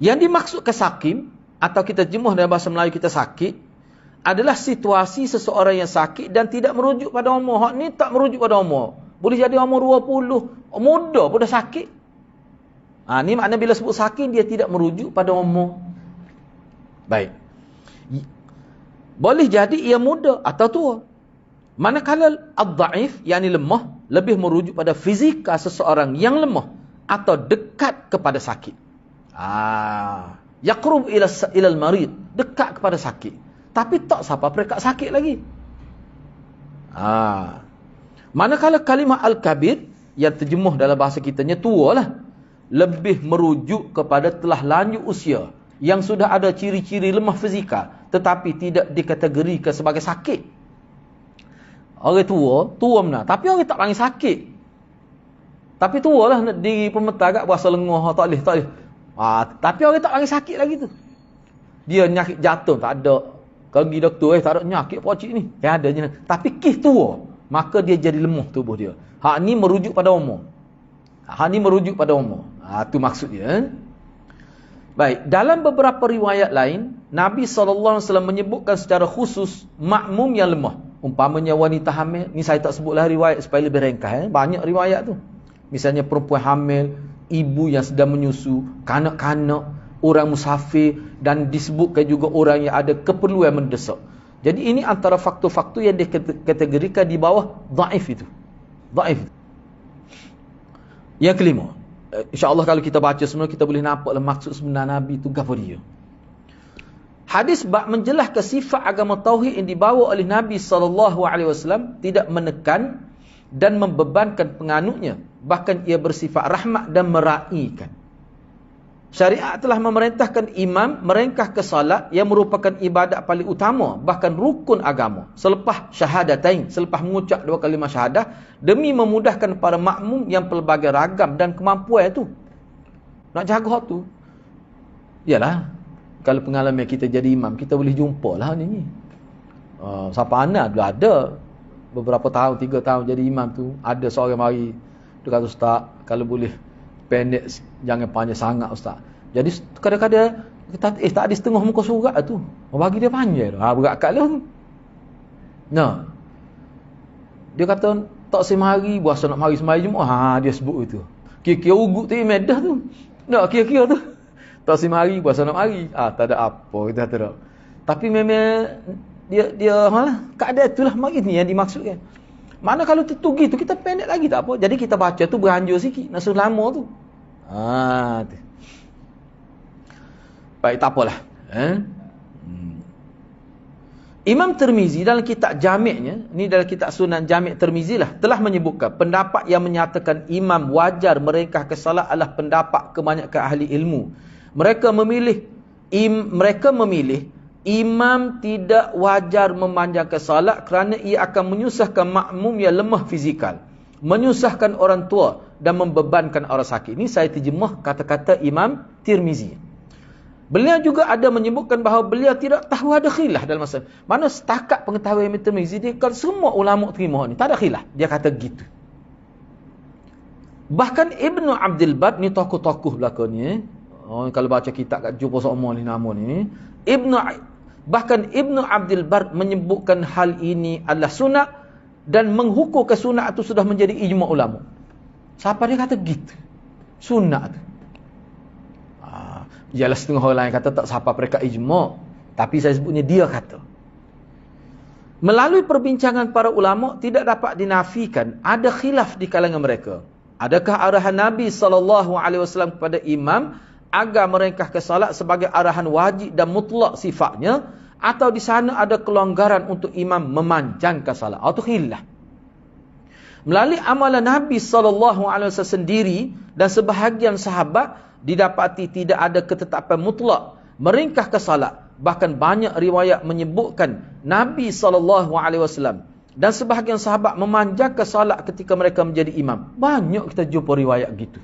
Yang dimaksudkan sakim atau kita jemuh dalam bahasa Melayu kita sakit adalah situasi seseorang yang sakit dan tidak merujuk pada umur. Hak ni tak merujuk pada umur. Boleh jadi umur 20, muda pun dah sakit. Ni makna bila sebut sakit dia tidak merujuk pada umur. Baik. Boleh jadi ia muda atau tua. Manakala ad-dhaif, yakni lemah, lebih merujuk pada fizikal seseorang yang lemah atau dekat kepada sakit. Yaqrub ila al-marid, dekat kepada sakit. Tapi tak siapa perekat sakit lagi. Manakala kalimah al-kabir yang terjemuh dalam bahasa kitanya tua lah, lebih merujuk kepada telah lanjut usia yang sudah ada ciri-ciri lemah fizikal tetapi tidak dikategorikan sebagai sakit. Orang tua benar, tapi orang tak panggil sakit. Tapi tua lah diri pemerta agak berasa lengah, tak boleh. Tapi orang tak panggil sakit lagi tu. Dia nyakit jatuh tak ada. Kalau pergi doktor tak ada nyakit pocik ni. Ada je. Tapi kis tua, maka dia jadi lemah tubuh dia. Hak ni merujuk pada umur. Tu maksud dia. Baik, dalam beberapa riwayat lain, Nabi SAW menyebutkan secara khusus makmum yang lemah. Umpamanya wanita hamil, ni saya tak sebutlah riwayat supaya lebih ringkas. Banyak riwayat tu. Misalnya perempuan hamil, ibu yang sedang menyusu, kanak-kanak, orang musafir, dan disebutkan juga orang yang ada keperluan mendesak. Jadi ini antara faktor-faktor yang dikategorikan di bawah dhaif itu. Dhaif. Yang kelima, insya-Allah kalau kita baca semua kita boleh nampaklah maksud sebenar Nabi itu gapo dia. Hadis bab menjelaskan sifat agama tauhid yang dibawa oleh Nabi SAW tidak menekan dan membebankan penganutnya, bahkan ia bersifat rahmat dan meraihkan. Syariat telah memerintahkan imam merengkah ke salat yang merupakan ibadat paling utama, bahkan rukun agama, selepas syahadatain, selepas mengucap dua kalimah syahadah, demi memudahkan para makmum yang pelbagai ragam dan kemampuan itu. Nak jaga tu, yalah, kalau pengalaman kita jadi imam, kita boleh jumpa lah ni. Siapa anak dulu ada beberapa tahun, 3 tahun jadi imam tu, ada seorang mari, dia kata, Ustaz, kalau boleh pendek, jangan panjang sangat Ustaz. Jadi kadang-kadang kita tak ada setengah muka surat tu, bagi dia panjang. Berat kat lah. Nah, dia kata tak semari, berasa nak mari semari Jumaat. Dia sebut itu. Kira-kira ugut tu medah tu. Nak kira-kira tu. Tak semari, berasa nak mari. Tak ada apa kita kata tak. Tapi memang dia malah keadaan itulah mari ni yang dimaksudkan. Mana kalau tertugi tu kita pendek lagi tak apa. Jadi kita baca tu beranjur sikit, nak suruh lama tu. Tu. Baik, tak apalah. Imam Tirmizi dalam kitab Jami'-nya, ni dalam kitab Sunan Jami' Tirmizi lah, telah menyebutkan pendapat yang menyatakan imam wajar merengkah ke salat adalah pendapat kebanyakan ahli ilmu. Mereka memilih imam tidak wajar memanjangkan salat kerana ia akan menyusahkan makmum yang lemah fizikal, menyusahkan orang tua dan membebankan orang sakit. Ini saya terjemah kata-kata Imam Tirmizi. Beliau juga ada menyebutkan bahawa beliau tidak tahu ada khilaf dalam masalah. Mana setakat pengetahuan Imam Tirmizi, dia kalau semua ulama terima ni, tak ada khilaf. Dia kata gitu. Bahkan Ibnu Abdul Bar ni tokoh-tokoh belakang ni. Kalau baca kitab kat jumpa seumur ni nama ni. Bahkan Ibnu Abdul Bar menyebutkan hal ini adalah sunat dan menghukumkan sunat itu sudah menjadi ijma' ulama. Siapa dia kata gitu? Sunat tu. Ialah setengah orang lain kata tak siapa mereka ijma'. Tapi saya sebutnya dia kata. Melalui perbincangan para ulama tidak dapat dinafikan ada khilaf di kalangan mereka. Adakah arahan Nabi SAW kepada imam agar meringkaskan salat sebagai arahan wajib dan mutlak sifatnya, atau di sana ada kelonggaran untuk imam memanjangkan salat? Atau khilaf. Melalui amalan Nabi SAW sendiri dan sebahagian sahabat, didapati tidak ada ketetapan mutlak meringkaskan salat. Bahkan banyak riwayat menyebutkan Nabi SAW dan sebahagian sahabat memanjangkan salat ketika mereka menjadi imam. Banyak kita jumpa riwayat gitu.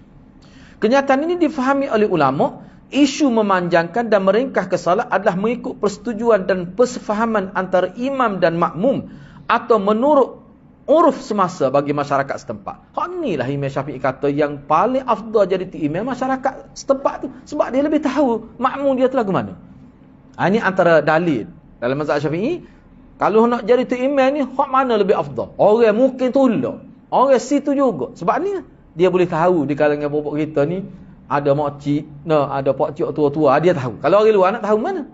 Kenyataan ini difahami oleh ulama. Isu memanjangkan dan meringkaskan salat adalah mengikut persetujuan dan persefahaman antara imam dan makmum, atau menurut uruf semasa bagi masyarakat setempat. Hak inilah Imam Syafi'i kata yang paling afdal jadi imam masyarakat setempat tu, sebab dia lebih tahu makmum dia tu lagu mana. Ini antara dalil dalam mazhab Syafi'i. Kalau nak jadi imam ni, hak mana lebih afdal? Orang mungkin tolak, orang situ juga. Sebab ni dia boleh tahu di kalangan bapak kita ni ada makcik, ada pakcik tua-tua, dia tahu. Kalau orang luar nak tahu mana?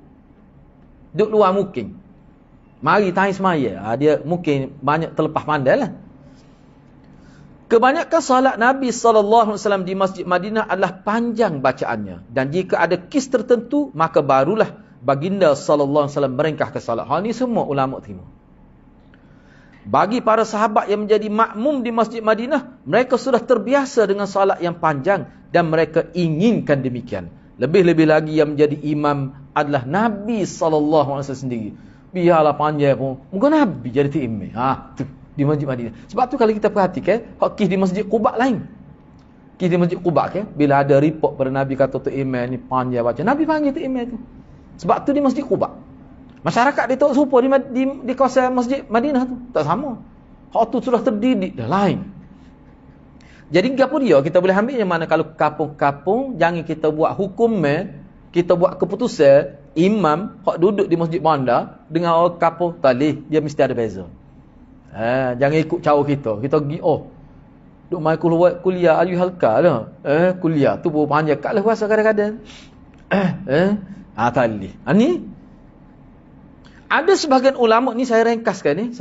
Duduk luar mungkin. Mari tanya semaya. Dia mungkin banyak terlepas pandai lah. Kebanyakan salat Nabi SAW di Masjid Madinah adalah panjang bacaannya. Dan jika ada kes tertentu, maka barulah baginda SAW meringkaskan salat. Hal ni semua ulama terima. Bagi para sahabat yang menjadi makmum di Masjid Madinah, mereka sudah terbiasa dengan salat yang panjang dan mereka inginkan demikian. Lebih-lebih lagi yang menjadi imam adalah Nabi SAW sendiri. Biarlah panjang pun, mungkin Nabi jadi imam. Tu di Masjid Madinah. Sebab tu kalau kita perhatikan, hak di Masjid Quba lain. Kes di Masjid Quba bila ada report pada Nabi kata tu imam ni panjang baca, Nabi panggil tu imam tu. Sebab tu di Masjid Quba. Masyarakat dia tak serupa di kawasan Masjid Madinah tu. Tak sama. Hak tu sudah terdidik dah lain. Jadi apa dia? Kita boleh ambil yang mana kalau kampung-kampung, jangan kita buat hukum, kita buat keputusan, imam hak duduk di Masjid Bandar dengan orang kampung talih, dia mesti ada beza. Jangan ikut cara kita. Kita pergi, duk mai kuliah ayu halka lah. Kuliah tu pun panjang kat lah puasa kadang-kadang. Talih. Ni ada sebahagian ulama ni saya ringkaskan.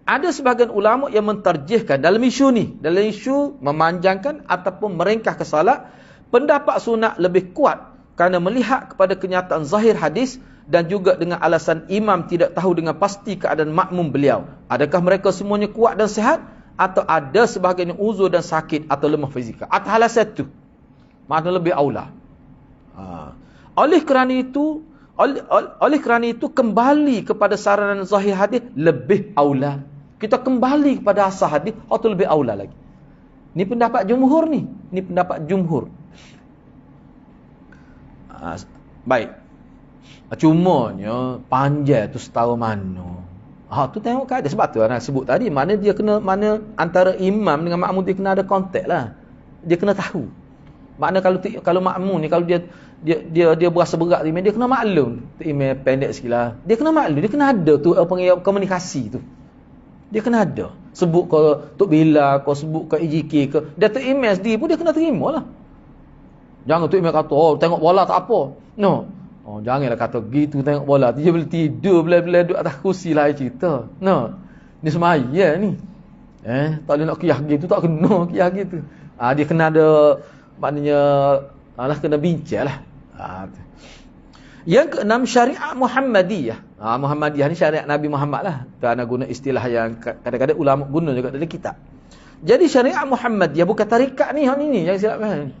Ada sebahagian ulama yang mentarjihkan dalam isu ni, dalam isu memanjangkan ataupun meringkaskan salat, pendapat sunat lebih kuat kerana melihat kepada kenyataan zahir hadis dan juga dengan alasan imam tidak tahu dengan pasti keadaan makmum beliau. Adakah mereka semuanya kuat dan sihat, atau ada sebahagian yang uzur dan sakit atau lemah fizikal. Atas alasan itu, makna lebih aula. Oleh kerana itu kembali kepada saranan zahir hadis lebih aula. Kita kembali kepada asal hadis, atau lebih aula lagi. Ni pendapat jumhur ni. Ni pendapat jumhur. Baik. Cumanya panjang tu setahu mana. Tu tengok keadaan. Sebab tu anak sebut tadi, mana antara imam dengan makmum dia kena ada kontak lah. Dia kena tahu. Makna kalau makmum ni, kalau dia berasa berat imam, dia kena maklum. Imam pendek sikit lah. Dia kena maklum, dia kena ada tu komunikasi tu. Dia kena ada. Sebut ke Tok Bila, ke sebut ke EJK ke, Datuk Imam sendiri pun dia kena terima lah. Jangan Tok Imam kata, tengok bola tak apa. No. Janganlah kata gitu tengok bola. Dia boleh tidur, boleh duduk atas kursi lah cerita. No. Ni semaya ni. Tak boleh nak kiyah gitu, tak kena kiyah gitu. Dia kena ada, maknanya kena bincang lah. Yang keenam, syariat Muhammadiyah. Muhammadiyah ni syariat Nabi Muhammad lah. Kerana guna istilah yang kadang-kadang ulama guna juga dalam kitab. Jadi syariat Muhammadiyah bukan tarikat ni, ni yang silap kan.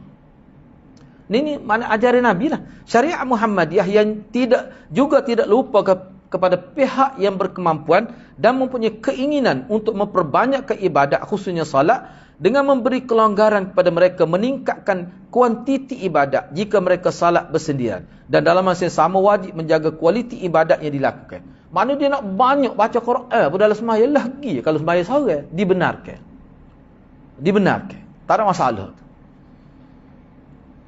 Ini mana ajaran Nabi lah. Syariat Muhammadiyah yang tidak lupa kepada pihak yang berkemampuan dan mempunyai keinginan untuk memperbanyak ibadat, khususnya salat, dengan memberi kelonggaran kepada mereka, meningkatkan kuantiti ibadat jika mereka salat bersendirian, dan dalam masa yang sama wajib menjaga kualiti ibadat yang dilakukan. Maknanya dia nak banyak baca Quran pada dalam sembahyang lagi. Kalau sembahyang seorang dibenarkan, tak ada masalah.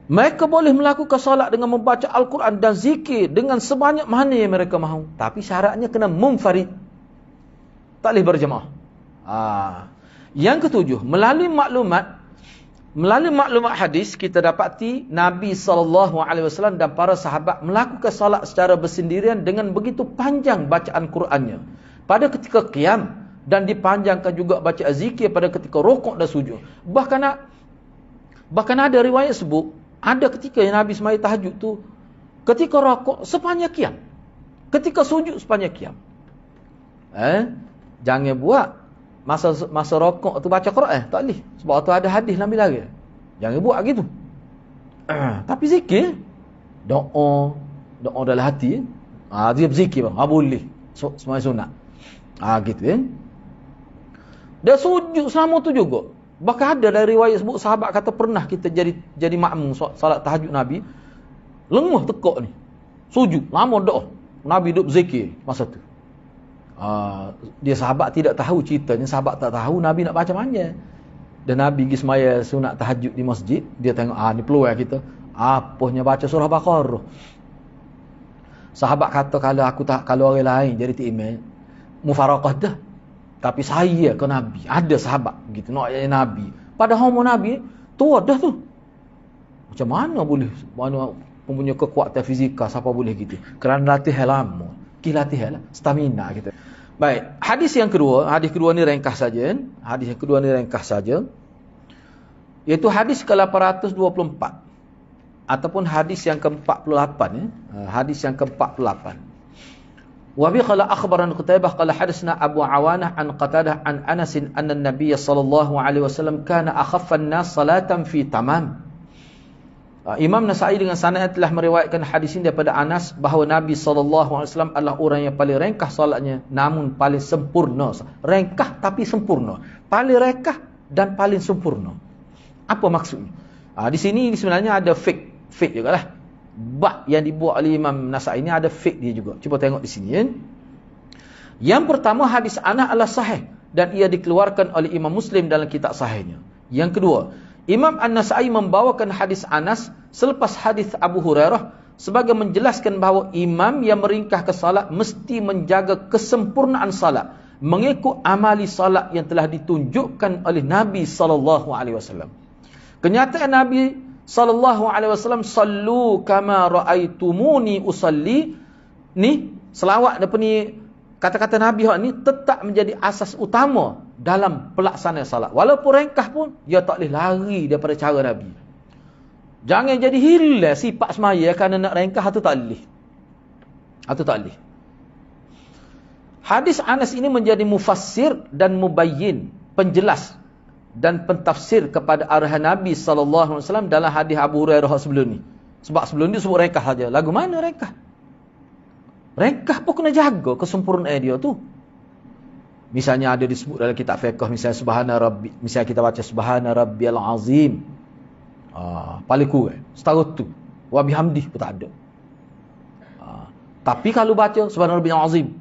Mereka boleh melakukan salat dengan membaca Al-Quran dan zikir dengan sebanyak mana yang mereka mahu, tapi syaratnya kena munfarid, tak boleh berjemaah. Yang ketujuh, melalui maklumat hadis kita dapati Nabi SAW dan para sahabat melakukan salat secara bersendirian dengan begitu panjang bacaan Qurannya. Pada ketika qiyam, dan dipanjangkan juga baca zikir pada ketika rukuk dan sujud. Bahkan ada riwayat sebut, ada ketika yang Nabi sembahyang tahajud tu, ketika rukuk sepanjang qiyam, ketika sujud sepanjang qiyam. Jangan buat masa rukuk tu baca Quran, tak boleh. Sebab tu ada hadis Nabi lari. Jangan buat gitu. Tapi zikir, doa dalam hati, dia berzikir bang, boleh. Semua sunat. Gitu kan. Dia sujud selama tu juga. Bahkan ada dari riwayat sebut sahabat kata pernah kita jadi makmum salat tahajud Nabi, lengah tekak ni. Sujud, lama doa. Nabi duduk zikir masa tu. Dia sahabat tidak tahu ceritanya, sahabat tak tahu Nabi nak baca panjang. Dan Nabi pergi semaya sunat tahajud di masjid, dia tengok ni peluang kita. Apanya baca surah Baqarah. Sahabat kata kalau orang lain jadi tiimam mufaraqah dah. Tapi saya ke Nabi, ada sahabat begitu nak jadi Nabi. Padahal Nabi tua dah tu. Macam mana boleh mempunyai kekuatan fizikal siapa boleh gitu? Kerana latihan lama. Latihan lah, stamina gitu. Baik, hadis kedua ni ringkas saja. Hadis yang kedua ni ringkas saja. Iaitu hadis ke-824 ataupun hadis yang ke-48 hadis yang ke-48. Wa bi qala akhbarana Qutaibah qala hadatsana Abu Awanah an Qatadah an Anas anna an-nabiy sallallahu alaihi wasallam kana akhaffan nas salatan fi tamam. Imam Nasa'i dengan sanad telah meriwayatkan hadis ini daripada Anas bahawa Nabi sallallahu alaihi wasallam adalah orang yang paling ringkas solatnya namun paling sempurna. Ringkas tapi sempurna. Paling ringkas dan paling sempurna. Apa maksudnya? Di sini sebenarnya ada fake jugalah. Bab yang dibuat oleh Imam Nasa'i ini ada fake dia juga. Cuba tengok di sini. Yang pertama, hadis Anas adalah sahih dan ia dikeluarkan oleh Imam Muslim dalam kitab sahihnya. Yang kedua, Imam An-Nasa'i membawakan hadis Anas selepas hadis Abu Hurairah sebagai menjelaskan bahawa imam yang meringkah ke salat mesti menjaga kesempurnaan salat mengikut amali salat yang telah ditunjukkan oleh Nabi sallallahu alaihi wasallam. Kenyataan Nabi sallallahu alaihi wasallam, sallu kama raaitumuni usalli, ni selawat depan ni, kata-kata Nabi hak ni tetap menjadi asas utama dalam pelaksanaan salat. Walaupun ringkas pun dia tak boleh lari daripada cara Nabi. Jangan jadi hilang sifat semaya kerana nak ringkas, itu tak boleh. Itu tak boleh. Hadis Anas ini menjadi mufassir dan mubayyin, penjelas dan pentafsir kepada arahan Nabi sallallahu alaihi wasallam dalam hadis Abu Hurairah sebelum ni. Sebab sebelum ni sebut ringkas saja. Lagu mana ringkas? Ringkas pun kena jaga kesempurnaan dia tu. Misalnya ada disebut dalam kitab fiqh, misalnya subhana rabbi, misalnya kita baca subhana rabbiyal azim. Paling kurang setara tu. Wa bihamdih pun tak ada. Tapi kalau baca subhana rabbiyal azim,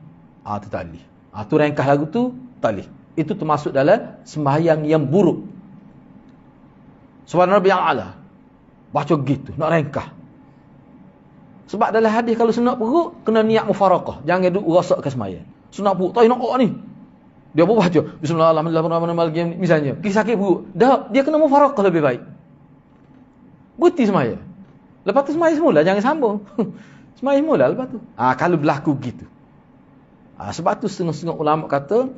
tu tak boleh. Tu ringkas lagu tu tak boleh. Itu termasuk dalam sembahyang yang buruk. Subhana rabbiyal a'la, baca gitu, nak ringkas. Sebab dalam hadis kalau sunat perut kena niat mufaraqah, jangan duk rosakkan sembahyang. Sunat perut tak nak ni. Dia pun baca bismillahirrahmanirrahim misalnya, pergi sakit perut, dah dia kena mufaraqah lebih baik. Berhenti sembahyang. Lepas tu sembahyang semula, jangan sambung. Sembahyang semula lepas tu. Kalau berlaku gitu. Sebab tu setengah-setengah ulama kata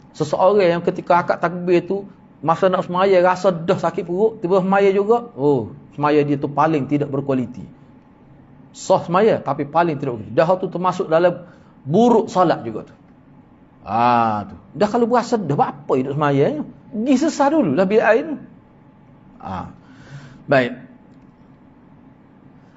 seseorang yang ketika akad takbir tu masa nak sembahyang rasa dah sakit perut, tiba sembahyang juga, sembahyang dia tu paling tidak berkualiti. Sah sembahyang tapi paling tidak berkualiti. Dah tu termasuk dalam buruk salat juga tu. Tu. Dah kalau berasa dah apa hidup sembahyang, pergi sesah dululah bilik air tu. Baik.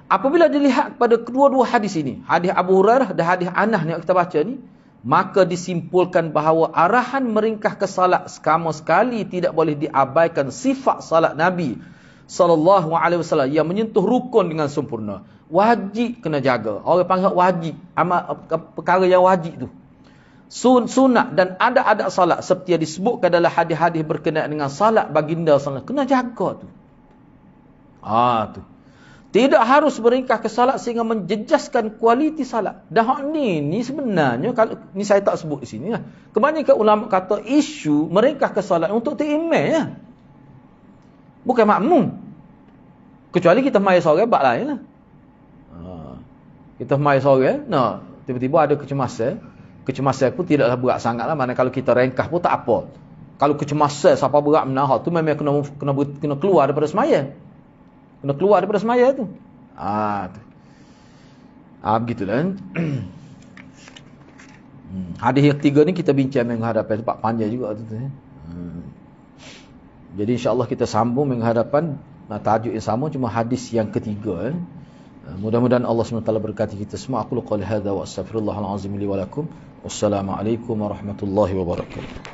Apabila dilihat kepada kedua-dua hadis ini, hadis Abu Hurairah dan hadis Anas yang kita baca ni, maka disimpulkan bahawa arahan meringkah ke salat sama sekali tidak boleh diabaikan sifat salat Nabi sallallahu alaihi wasallam yang menyentuh rukun dengan sempurna. Wajib kena jaga. Orang panggil wajib, amal perkara yang wajib tu. Sunat dan ada salat seperti yang disebutkan dalam hadis-hadis berkenaan dengan salat baginda sallallahu, kena jaga tu. Tu. Tidak harus meringkah ke salat sehingga menjejaskan kualiti salat. Dah ni sebenarnya, kalau ni saya tak sebut di sini lah. Kebanyakan ulama kata isu meringkah ke salat untuk imam ya. Bukan makmum. Kecuali kita mai sore bab lain lah. Kita mai sore, tiba-tiba ada kecemasan, kecemasan pun tidaklah berat sangatlah, mana kalau kita ringkas pun tak apa. Kalau kecemasan siapa berat menahar tu memang kena keluar daripada semaya. Kena keluar daripada semaya tu. Begitulah kan. Hadis yang ketiga ni kita bincang minggu hadapan, sebab panjang juga tu. Jadi insya-Allah kita sambung minggu hadapan, tajuk yang sama cuma hadis yang ketiga. Mudah-mudahan Allah SWT berkati kita semua. Aku qouli hadza wa astaghfirullahal azim li wa lakum. Wassalamualaikum warahmatullahi wabarakatuh.